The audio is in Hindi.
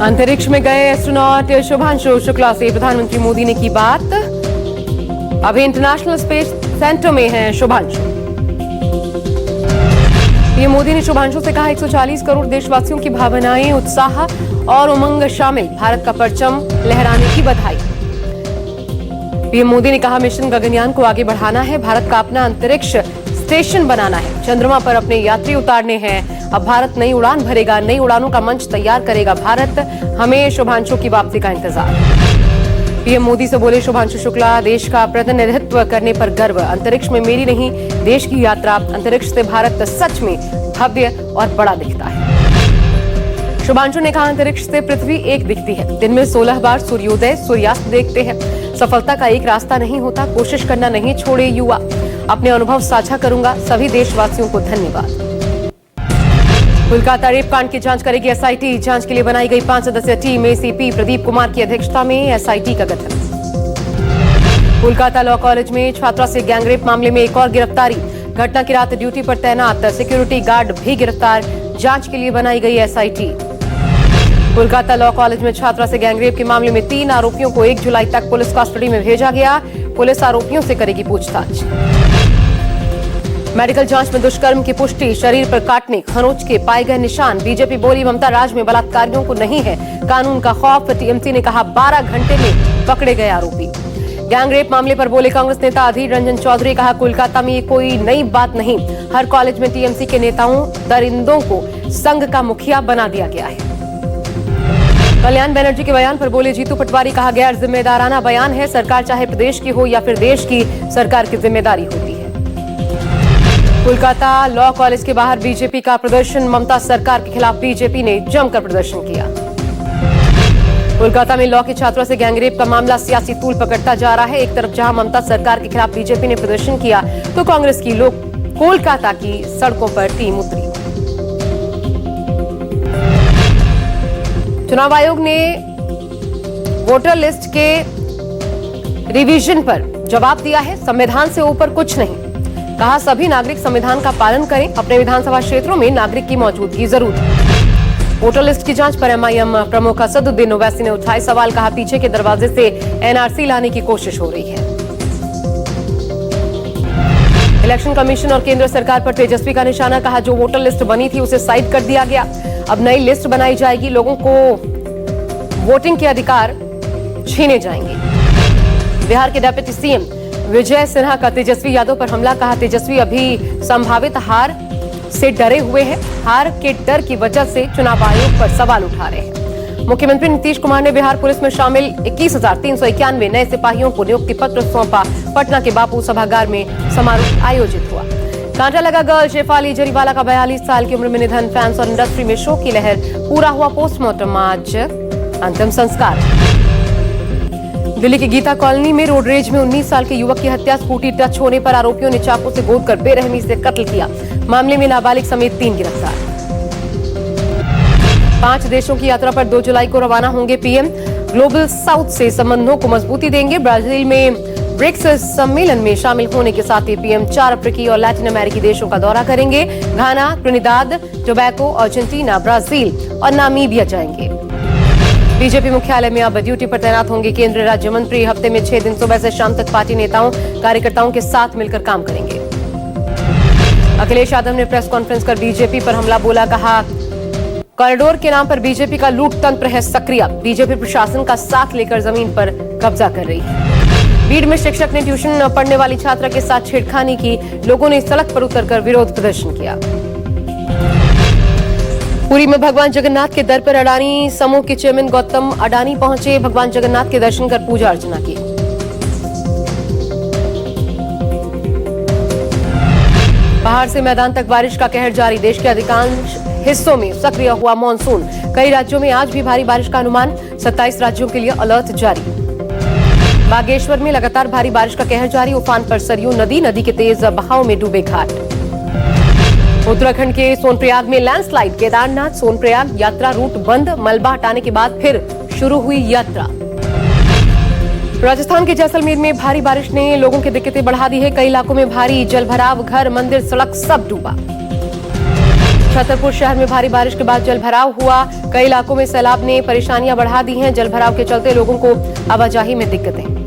अंतरिक्ष में गए एस्ट्रोनॉट शुभांशु शुक्ला से प्रधानमंत्री मोदी ने की बात। अभी इंटरनेशनल स्पेस सेंटर में हैं शुभांशु। पीएम मोदी ने शुभांशु से कहा 140 करोड़ देशवासियों की भावनाएं, उत्साह और उमंग शामिल, भारत का परचम लहराने की बधाई। पीएम मोदी ने कहा मिशन गगनयान को आगे बढ़ाना है, भारत का अपना अंतरिक्ष स्टेशन बनाना है, चंद्रमा पर अपने यात्री उतारने हैं। अब भारत नई उड़ान भरेगा, नई उड़ानों का मंच तैयार करेगा भारत। हमें शुभांशु की वापसी का इंतजार। पीएम मोदी से बोले शुभांशु शुक्ला, देश का प्रतिनिधित्व करने पर गर्व, अंतरिक्ष में मेरी नहीं देश की यात्रा, अंतरिक्ष से भारत सच में भव्य और बड़ा दिखता है। शुभांशु ने कहा अंतरिक्ष से पृथ्वी एक दिखती है, दिन में 16 बार सूर्योदय सूर्यास्त देखते हैं। सफलता का एक रास्ता नहीं होता, कोशिश करना नहीं छोड़े युवा। अपने अनुभव साझा करूंगा, सभी देशवासियों को धन्यवाद। कोलकाता रेप कांड की जांच करेगी एसआईटी, जांच के लिए बनाई गई 5 सदस्यीय टीम। एसीपी प्रदीप कुमार की अध्यक्षता में एसआईटी का गठन। कोलकाता लॉ कॉलेज में छात्रा से गैंगरेप मामले में एक और गिरफ्तारी, घटना की रात ड्यूटी पर तैनात सिक्योरिटी गार्ड भी गिरफ्तार, जांच के लिए बनाई गई एसआईटी। कोलकाता लॉ कॉलेज में छात्रा से गैंगरेप के मामले में 3 आरोपियों को 1 जुलाई तक पुलिस कस्टडी में भेजा गया, पुलिस आरोपियों से करेगी पूछताछ। मेडिकल जांच में दुष्कर्म की पुष्टि, शरीर पर काटने खरोंच के पाए गए निशान। बीजेपी बोली ममता राज में बलात्कारियों को नहीं है कानून का खौफ। टीएमसी ने कहा 12 घंटे में पकड़े गए आरोपी। गैंगरेप मामले पर बोले कांग्रेस नेता अधीर रंजन चौधरी, कहा कोलकाता में ये कोई नई बात नहीं, हर कॉलेज में टीएमसी के नेताओं दरिंदों को संघ का मुखिया बना दिया गया है। कल्याण बनर्जी के बयान पर बोले जीतू पटवारी, कहा गैर जिम्मेदाराना बयान है, सरकार चाहे प्रदेश की हो या फिर देश की, सरकार की जिम्मेदारी होती है। कोलकाता लॉ कॉलेज के बाहर बीजेपी का प्रदर्शन, ममता सरकार के खिलाफ बीजेपी ने जमकर प्रदर्शन किया। कोलकाता में लॉ के छात्रों से गैंगरेप का मामला सियासी तूल पकड़ता जा रहा है। एक तरफ जहां ममता सरकार के खिलाफ बीजेपी ने प्रदर्शन किया, तो कांग्रेस की लोग कोलकाता की सड़कों पर टीम उतरी। चुनाव आयोग ने वोटर लिस्ट के रिवीजन पर जवाब दिया है, संविधान से ऊपर कुछ नहीं। कहा सभी नागरिक संविधान का पालन करें, अपने विधानसभा क्षेत्रों में नागरिक की मौजूदगी जरूर है। वोटर लिस्ट की जांच पर एमआईएम प्रमुख असदुद्दीन ओवैसी ने उठाए सवाल, कहा पीछे के दरवाजे से एनआरसी लाने की कोशिश हो रही है। इलेक्शन कमीशन और केंद्र सरकार पर तेजस्वी का निशाना, कहा जो वोटर लिस्ट बनी थी उसे साइड कर दिया गया, अब नई लिस्ट बनाई जाएगी, लोगों को वोटिंग के अधिकार छीने जाएंगे। बिहार के डिप्टी सीएम विजय सिन्हा का तेजस्वी यादव पर हमला, कहा तेजस्वी अभी संभावित हार से डरे हुए हैं, हार के डर की वजह से चुनाव आयोग पर सवाल उठा रहे हैं। मुख्यमंत्री नीतीश कुमार ने बिहार पुलिस में शामिल 21,391 नए सिपाहियों को नियुक्ति पत्र सौंपा। पटना के बापू सभागार में समारोह आयोजित हुआ। कांटा लगा गर्ल शेफाली जरीवाला का 42 साल की उम्र में निधन, फैंस और इंडस्ट्री में शोक की लहर। पूरा हुआ पोस्टमार्टम, आज अंतिम संस्कार। दिल्ली की गीता कॉलोनी में रोड रेज में 19 साल के युवक की हत्या, स्कूटी टच होने पर आरोपियों ने चाकू से गोदकर बेरहमी से कत्ल किया। मामले में नाबालिग समेत 3 गिरफ्तार। 5 देशों की यात्रा पर 2 जुलाई को रवाना होंगे पीएम, ग्लोबल साउथ से संबंधों को मजबूती देंगे। ब्राजील में ब्रिक्स सम्मेलन में शामिल होने के साथ ही पीएम 4 अफ्रीकी और लैटिन अमेरिकी देशों का दौरा करेंगे। घाना, ट्रिनिदाद, टोबैगो, अर्जेंटीना, ब्राजील और नामीबिया जाएंगे। बीजेपी मुख्यालय में अब ड्यूटी पर तैनात होंगे केंद्रीय राज्य मंत्री। हफ्ते में 6 दिन सुबह से शाम तक पार्टी नेताओं कार्यकर्ताओं के साथ मिलकर काम करेंगे। अखिलेश यादव ने प्रेस कॉन्फ्रेंस कर बीजेपी पर हमला बोला, कहा कॉरिडोर के नाम पर बीजेपी का लूट तंत्र है सक्रिय, बीजेपी प्रशासन का साथ लेकर जमीन पर कब्जा कर रही है। भीड़ में शिक्षक ने ट्यूशन पढ़ने वाली छात्रा के साथ छेड़खानी की, लोगों ने सड़क पर उतरकर विरोध प्रदर्शन किया। पुरी में भगवान जगन्नाथ के दर पर अडानी समूह के चेयरमैन गौतम अडानी पहुंचे, भगवान जगन्नाथ के दर्शन कर पूजा अर्चना की। पहाड़ से मैदान तक बारिश का कहर जारी, देश के अधिकांश हिस्सों में सक्रिय हुआ मानसून। कई राज्यों में आज भी भारी बारिश का अनुमान, 27 राज्यों के लिए अलर्ट जारी। बागेश्वर में लगातार भारी बारिश का कहर जारी, उफान पर सरयू नदी के तेज बहाव में डूबे घाट। उत्तराखंड के सोनप्रयाग में लैंडस्लाइड, केदारनाथ सोनप्रयाग यात्रा रूट बंद, मलबा हटाने के बाद फिर शुरू हुई यात्रा। राजस्थान के जैसलमेर में भारी बारिश ने लोगों की दिक्कतें बढ़ा दी है, कई इलाकों में भारी जलभराव, घर, मंदिर, सड़क सब डूबा। छतरपुर शहर में भारी बारिश के बाद जलभराव हुआ। कई इलाकों में सैलाब ने परेशानियां बढ़ा दी हैं। जलभराव के चलते लोगों को आवाजाही में दिक्कतें।